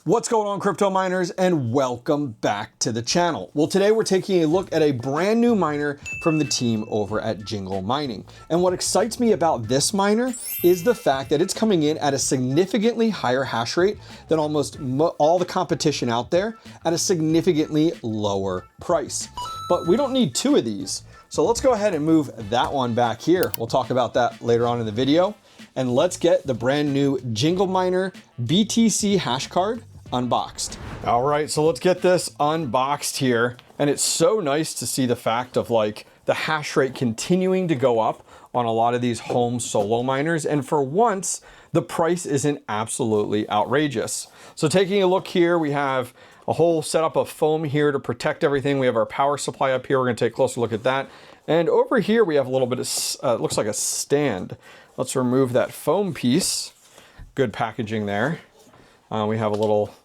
What's going on, crypto miners, and welcome back to the channel. Well, today we're taking a look at a brand new miner from the team over at Jingle Mining. And what excites me about this miner is the fact that it's coming in at a significantly higher hash rate than almost all the competition out there at a significantly lower price. But we don't need two of these. So let's go ahead and move that one back here. We'll talk about that later on in the video. And let's get the brand new Jingle Miner BTC Hashcard unboxed. All right, so let's get this unboxed here. And it's so nice to see the fact of like the hash rate continuing to go up on a lot of these home solo miners. And for once, the price isn't absolutely outrageous. So taking a look here, we have a whole setup of foam here to protect everything. We have our power supply up here. We're gonna take a closer look at that. And over here, we have a little bit of, looks like a stand. Let's remove that foam piece. Good packaging there. We have a little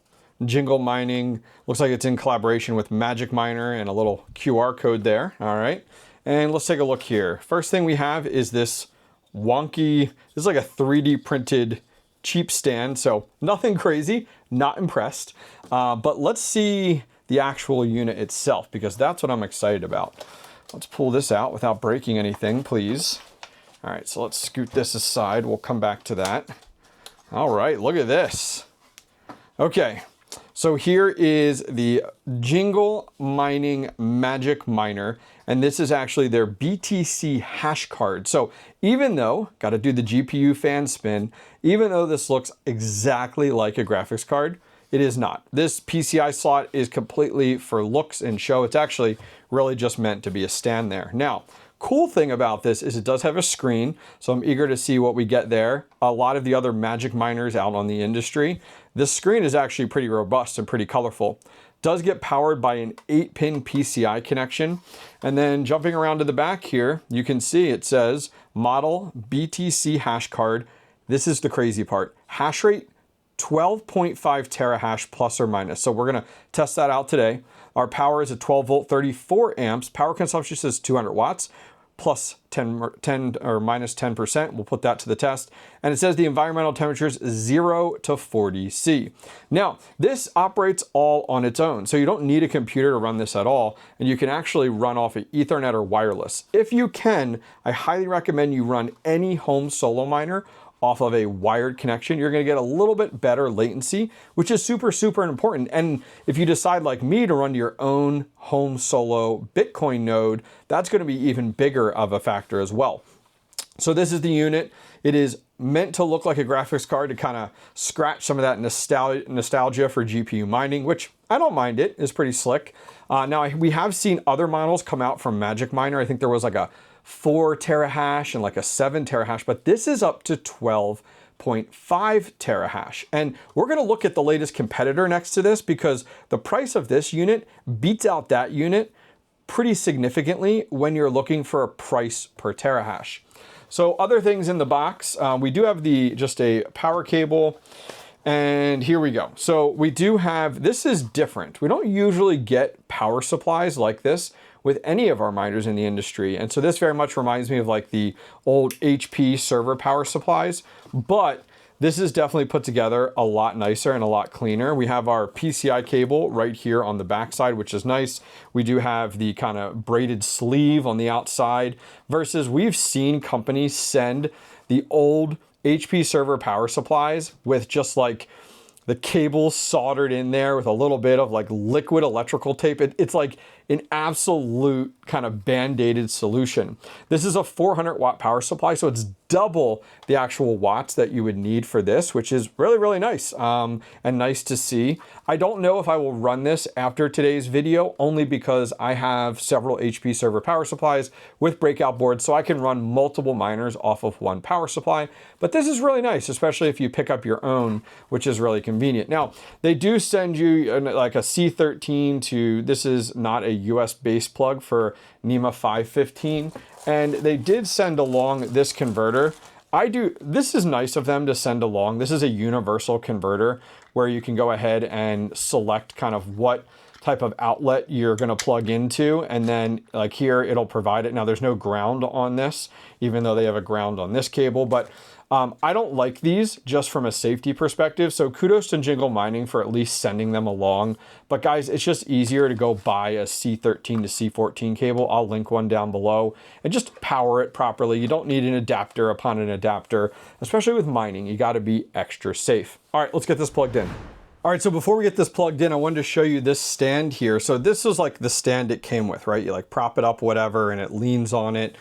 Jingle Mining. Looks like it's in collaboration with Magic Miner and a little QR code there. All right. And let's take a look here. First thing we have is this wonky, this is like a 3D printed cheap stand. So nothing crazy, not impressed. But let's see the actual unit itself, because that's what I'm excited about. Let's pull this out without breaking anything, please. All right, so let's scoot this aside. We'll come back to that. All right, look at this. Okay, so here is the Jingle Mining Magic Miner, and this is actually their BTC Hashcard. So even though, got to do the GPU fan spin, even though this looks exactly like a graphics card, it is not. This PCI slot is completely for looks and show. It's actually really just meant to be a stand there. Now, cool thing about this is it does have a screen, so I'm eager to see what we get there. A lot of the other Magic miners out on the industry, this screen is actually pretty robust and pretty colorful. Does get powered by an 8-pin PCI connection. And then jumping around to the back here, you can see it says model BTC Hashcard. This is the crazy part. Hash rate 12.5 terahash plus or minus. So we're gonna test that out today. Our power is a 12 volt, 34 amps. Power consumption says 200 watts, plus 10 or minus 10%. We'll put that to the test. And it says the environmental temperature is 0 to 40 C. Now, this operates all on its own. So you don't need a computer to run this at all. And you can actually run off of Ethernet or wireless. If you can, I highly recommend you run any home solo miner off of a wired connection. You're gonna get a little bit better latency, which is super, super important. And if you decide like me to run your own home solo Bitcoin node, that's gonna be even bigger of a factor as well. So this is the unit. It is meant to look like a graphics card to kind of scratch some of that nostalgia for GPU mining, which I don't mind. It is pretty slick. Now we have seen other models come out from Magic Miner. I think there was like a 4 terahash and like a 7 terahash, but this is up to 12.5 terahash. And we're gonna look at the latest competitor next to this, because the price of this unit beats out that unit pretty significantly when you're looking for a price per terahash. So other things in the box, we do have just a power cable, and here we go. So we do have, this is different. We don't usually get power supplies like this with any of our miners in the industry. And so this very much reminds me of like the old HP server power supplies, but this is definitely put together a lot nicer and a lot cleaner. We have our PCI cable right here on the backside, which is nice. We do have the kind of braided sleeve on the outside, versus we've seen companies send the old HP server power supplies with just like the cable soldered in there with a little bit of like liquid electrical tape. It's like an absolute kind of band-aided solution. This is a 400 watt power supply, so it's double the actual watts that you would need for this, which is really, really nice and nice to see. I don't know if I will run this after today's video, only because I have several HP server power supplies with breakout boards, so I can run multiple miners off of one power supply. But this is really nice, especially if you pick up your own, which is really convenient. Now, they do send you like a C13 to, this is not a US base plug for NEMA 515, and they did send along this converter. This is nice of them to send along. This is a universal converter where you can go ahead and select kind of what type of outlet you're going to plug into, and then like here it'll provide it. Now there's no ground on this, even though they have a ground on this cable, but I don't like these just from a safety perspective, so kudos to Jingle Mining for at least sending them along. But guys, it's just easier to go buy a C13 to C14 cable. I'll link one down below and just power it properly. You don't need an adapter upon an adapter, especially with mining. You got to be extra safe. All right, let's get this plugged in. All right, so before we get this plugged in, I wanted to show you this stand here. So this is like the stand it came with, right? You like prop it up, whatever, and it leans on it.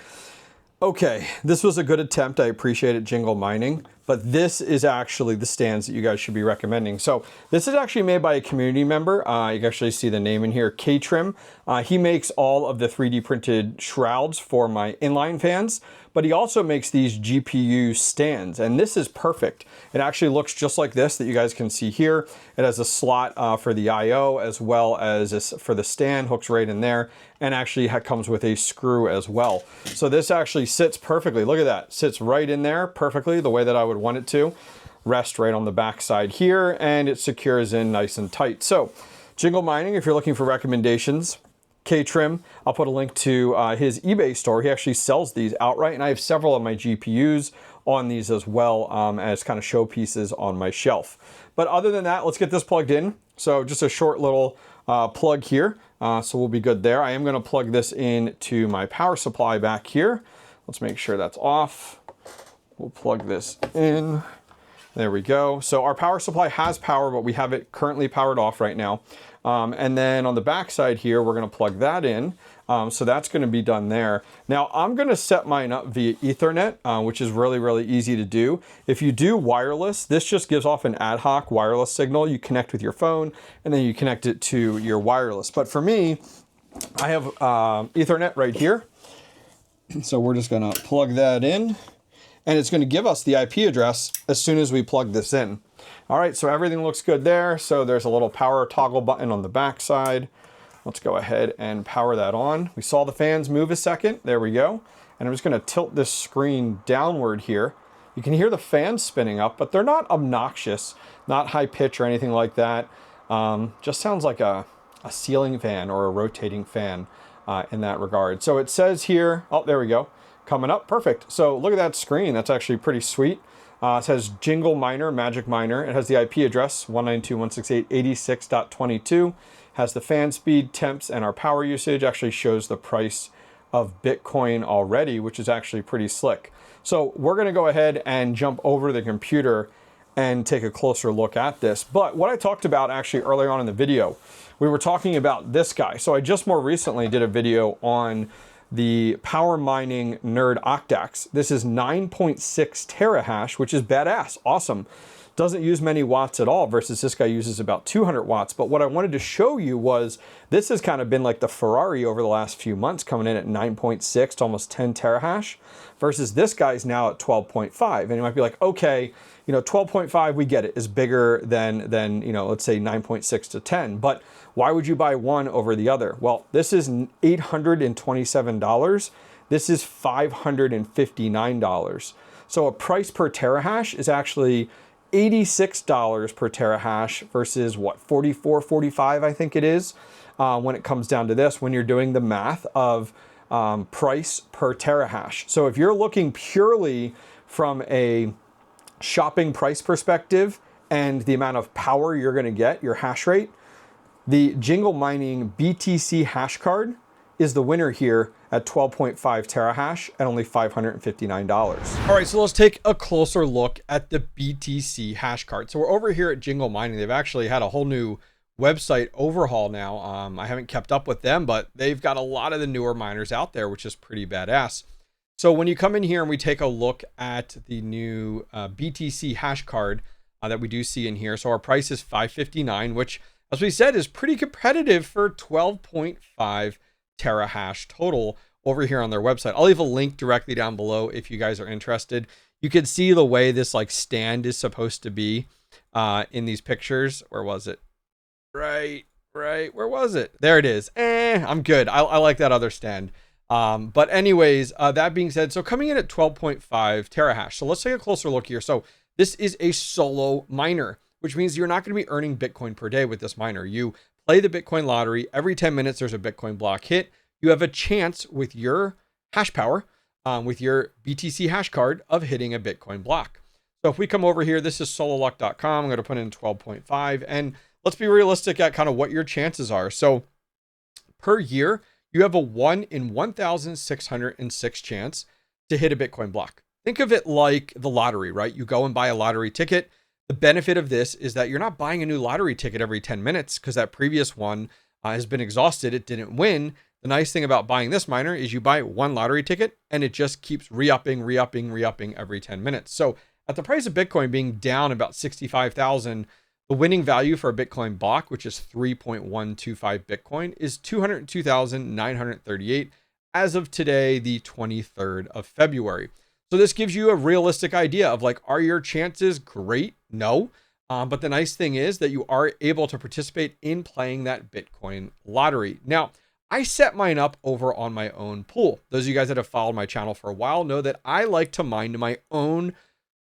Okay, this was a good attempt. I appreciate it, Jingle Mining, but this is actually the stands that you guys should be recommending. So this is actually made by a community member. You can actually see the name in here, K-Trim. He makes all of the 3D printed shrouds for my inline fans, but he also makes these GPU stands, and this is perfect. It actually looks just like this that you guys can see here. It has a slot for the IO as well as for the stand, hooks right in there, and actually comes with a screw as well. So this actually sits perfectly. Look at that, sits right in there perfectly the way that I would want it to. Rest right on the back side here, and it secures in nice and tight. So Jingle Mining, if you're looking for recommendations, K-Trim, I'll put a link to his eBay store. He actually sells these outright, and I have several of my GPUs on these as well as kind of showpieces on my shelf. But other than that, let's get this plugged in. So just a short little plug here, so we'll be good there. I am going to plug this in to my power supply back here. Let's make sure that's off. We'll plug this in. There we go. So our power supply has power, but we have it currently powered off right now. And then on the back side here, we're going to plug that in. So that's going to be done there. Now I'm going to set mine up via Ethernet, which is really, really easy to do. If you do wireless, this just gives off an ad hoc wireless signal. You connect with your phone and then you connect it to your wireless. But for me, I have Ethernet right here. So we're just going to plug that in, and it's going to give us the IP address as soon as we plug this in. All right, so everything looks good there. So there's a little power toggle button on the back side. Let's go ahead and power that on. We saw the fans move a second. There we go. And I'm just going to tilt this screen downward here. You can hear the fans spinning up, but they're not obnoxious, not high pitch or anything like that. Just sounds like a ceiling fan or a rotating fan in that regard. So it says here, oh, there we go. Coming up, perfect. So look at that screen. That's actually pretty sweet. It says Jingle Miner, Magic Miner. It has the IP address 192.168.86.22. Has the fan speed, temps, and our power usage. Actually shows the price of Bitcoin already, which is actually pretty slick. So we're going to go ahead and jump over to the computer and take a closer look at this. But what I talked about actually earlier on in the video, we were talking about this guy. So I just more recently did a video on the power mining nerd Octax. This is 9.6 terahash, which is badass, awesome. Doesn't use many watts at all versus this guy uses about 200 watts. But what I wanted to show you was this has kind of been like the Ferrari over the last few months, coming in at 9.6 to almost 10 terahash versus this guy's now at 12.5. And you might be like, okay, 12.5, we get it, is bigger than let's say 9.6 to 10. But why would you buy one over the other? Well, this is $827. This is $559. So a price per terahash is actually $86 per terahash versus what, 44, 45, I think it is, when it comes down to this, when you're doing the math of price per terahash. So if you're looking purely from a shopping price perspective and the amount of power you're going to get, your hash rate, the Jingle Mining BTC Hashcard is the winner here at 12.5 terahash at only $559. All right, so let's take a closer look at the BTC Hashcard. So we're over here at Jingle Mining. They've actually had a whole new website overhaul now. I haven't kept up with them, but they've got a lot of the newer miners out there, which is pretty badass. So when you come in here and we take a look at the new BTC Hashcard that we do see in here. So our price is $559, which, as we said, is pretty competitive for 12.5 terahash total over here on their website. I'll leave a link directly down below if you guys are interested. You can see the way this like stand is supposed to be in these pictures. Where was it? Right. Where was it? There it is. I'm good. I like that other stand. But anyways, that being said, so coming in at 12.5 terahash. So let's take a closer look here. So this is a solo miner, which means you're not going to be earning Bitcoin per day with this miner. You play the Bitcoin lottery. Every 10 minutes, there's a Bitcoin block hit. You have a chance with your hash power with your BTC hash card of hitting a Bitcoin block. So if we come over here, this is sololuck.com. I'm going to put in 12.5, and let's be realistic at kind of what your chances are. So per year, you have a 1 in 1,606 chance to hit a Bitcoin block. Think of it like the lottery, right? You go and buy a lottery ticket. The benefit of this is that you're not buying a new lottery ticket every 10 minutes because that previous one has been exhausted. It didn't win. The nice thing about buying this miner is you buy one lottery ticket and it just keeps re-upping every 10 minutes. So at the price of Bitcoin being down about 65,000, the winning value for a Bitcoin block, which is 3.125 Bitcoin, is 202,938 as of today, the 23rd of February. So this gives you a realistic idea of like, are your chances great? No. But the nice thing is that you are able to participate in playing that Bitcoin lottery. Now, I set mine up over on my own pool. Those of you guys that have followed my channel for a while know that I like to mine my own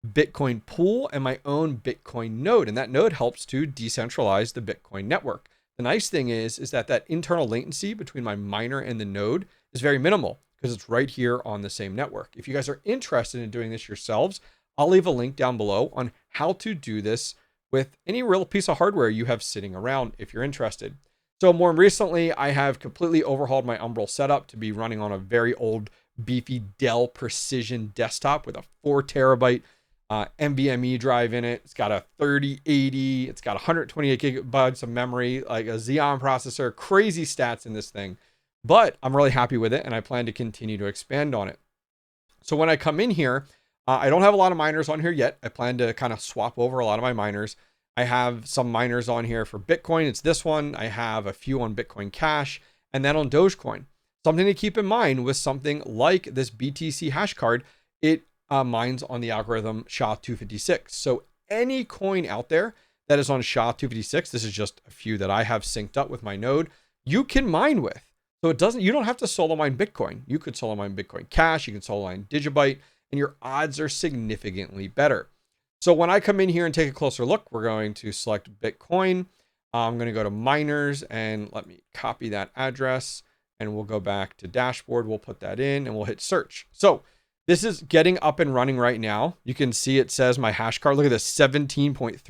Bitcoin pool and my own Bitcoin node. And that node helps to decentralize the Bitcoin network. The nice thing is that internal latency between my miner and the node is very minimal because it's right here on the same network. If you guys are interested in doing this yourselves, I'll leave a link down below on how to do this with any real piece of hardware you have sitting around if you're interested. So more recently, I have completely overhauled my Umbrel setup to be running on a very old beefy Dell Precision desktop with a 4 terabyte NVMe drive in it. It's got a 3080. It's got 128 gigabytes of memory, like a Xeon processor, crazy stats in this thing. But I'm really happy with it and I plan to continue to expand on it. So when I come in here, I don't have a lot of miners on here yet. I plan to kind of swap over a lot of my miners. I have some miners on here for Bitcoin. It's this one. I have a few on Bitcoin Cash and then on Dogecoin. Something to keep in mind with something like this BTC Hashcard, it mines on the algorithm SHA-256. So any coin out there that is on SHA-256, this is just a few that I have synced up with my node, you can mine with. So you don't have to solo mine Bitcoin. You could solo mine Bitcoin Cash, you can solo mine Digibyte, and your odds are significantly better. So when I come in here and take a closer look, we're going to select Bitcoin. I'm going to go to miners and let me copy that address and we'll go back to dashboard. We'll put that in and we'll hit search. So this is getting up and running right now. You can see it says my hash card. Look at this 17.39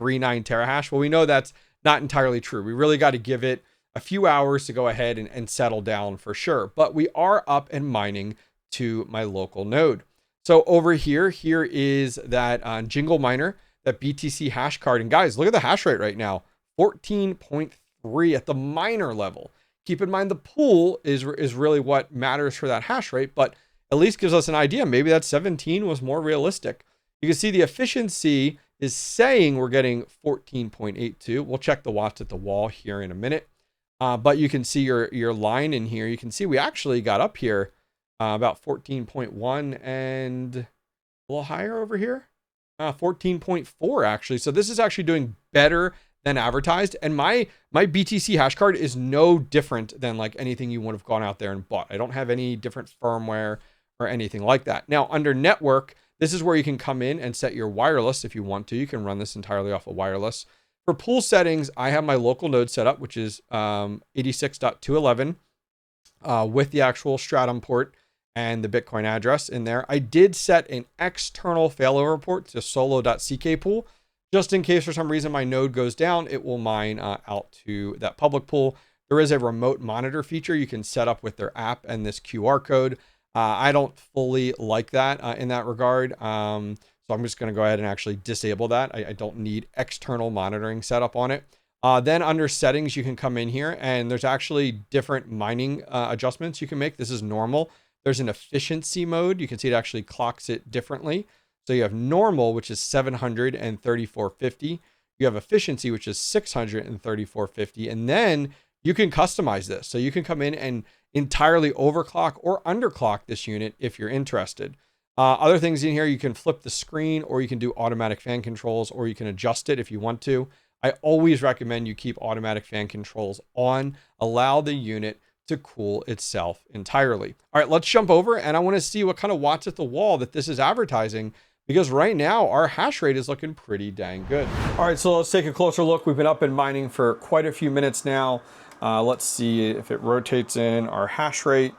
terahash. Well, we know that's not entirely true. We really got to give it a few hours to go ahead and settle down for sure. But we are up and mining to my local node. So over here is that Jingle Miner, that BTC hash card. And guys, look at the hash rate right now, 14.3 at the miner level. Keep in mind the pool is really what matters for that hash rate, but at least gives us an idea. Maybe that 17 was more realistic. You can see the efficiency is saying we're getting 14.82. We'll check the watts at the wall here in a minute. But you can see your line in here. You can see we actually got up here about 14.1 and a little higher over here, 14.4 actually. So this is actually doing better than advertised. And my BTC hash card is no different than like anything you would have gone out there and bought. I don't have any different firmware or anything like that. Now under network, this is where you can come in and set your wireless if you want to. You can run this entirely off of wireless. For pool settings, I have my local node set up, which is 86.211 with the actual Stratum port and the Bitcoin address in there. I did set an external failover port to solo.ck pool, just in case for some reason my node goes down, it will mine out to that public pool. There is a remote monitor feature you can set up with their app and this QR code. I don't fully like that in that regard. So I'm just going to go ahead and actually disable that. I don't need external monitoring set up on it. Then under settings, you can come in here and there's actually different mining adjustments you can make. This is normal. There's an efficiency mode. You can see it actually clocks it differently. So you have normal, which is 734.50. You have efficiency, which is 634.50. And then you can customize this. So you can come in and entirely overclock or underclock this unit if you're interested. Other things in here, you can flip the screen or you can do automatic fan controls or you can adjust it if you want to. I always recommend you keep automatic fan controls on, allow the unit to cool itself entirely. All right, let's jump over and I want to see what kind of watts at the wall that this is advertising, because right now our hash rate is looking pretty dang good. All right, so let's take a closer look. We've been up and mining for quite a few minutes now. Let's see if it rotates in our hash rate.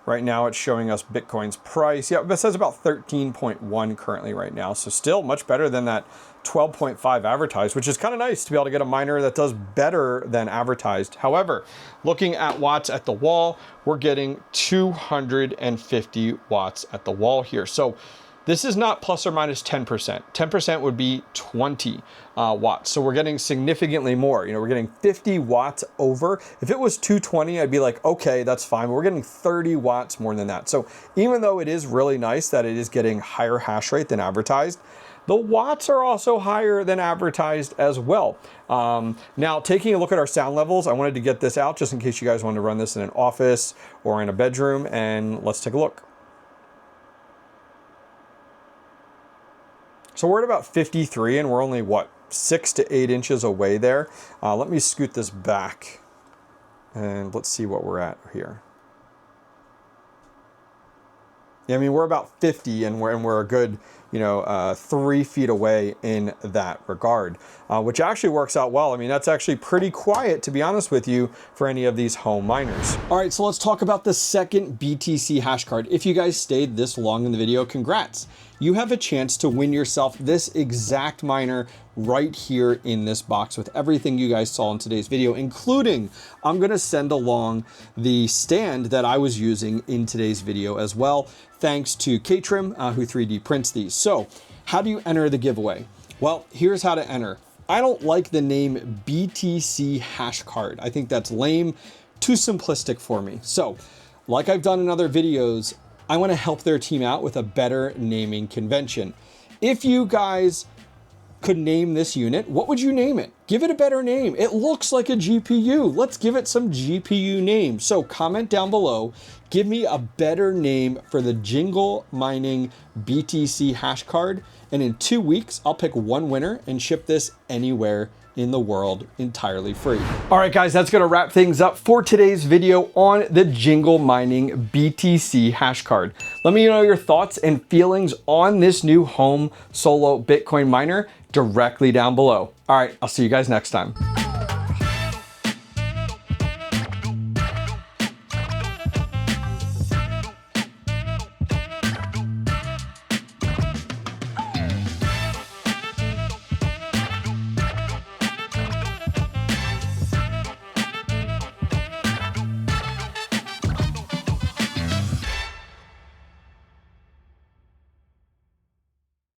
Right now it's showing us Bitcoin's price. Yeah, it says about 13.1 currently right now. So still much better than that 12.5 advertised, which is kind of nice to be able to get a miner that does better than advertised. However, looking at watts at the wall, we're getting 250 watts at the wall here. So this is not plus or minus 10%. 10% would be 20 watts. So we're getting significantly more. You know, we're getting 50 watts over. If it was 220, I'd be like, okay, that's fine. But we're getting 30 watts more than that. So even though it is really nice that it is getting higher hash rate than advertised, the watts are also higher than advertised as well. Now, taking a look at our sound levels, I wanted to get this out just in case you guys wanted to run this in an office or in a bedroom, and let's take a look. So we're at about 53 and we're only, what, 6 to 8 inches away there. Let me scoot this back and let's see what we're at here. Yeah, I mean, we're about 50 and we're a good, 3 feet away in that regard, which actually works out well. I mean, that's actually pretty quiet, to be honest with you, for any of these home miners. All right, so let's talk about the second BTC Hashcard. If you guys stayed this long in the video, congrats. You have a chance to win yourself this exact miner right here in this box with everything you guys saw in today's video, including I'm gonna send along the stand that I was using in today's video as well, thanks to K-Trim, who 3D prints these. So how do you enter the giveaway? Well, here's how to enter. I don't like the name BTC Hashcard. I think that's lame, too simplistic for me. So like I've done in other videos, I want to help their team out with a better naming convention. If you guys could name this unit, what would you name it? Give it a better name. It looks like a GPU. Let's give it some GPU name. So comment down below, give me a better name for the Jingle Mining BTC Hashcard. And in 2 weeks, I'll pick one winner and ship this anywhere in the world entirely free. All right, guys, that's gonna wrap things up for today's video on the Jingle Mining BTC Hashcard. Let me know your thoughts and feelings on this new home solo Bitcoin miner directly down below. All right, I'll see you guys next time.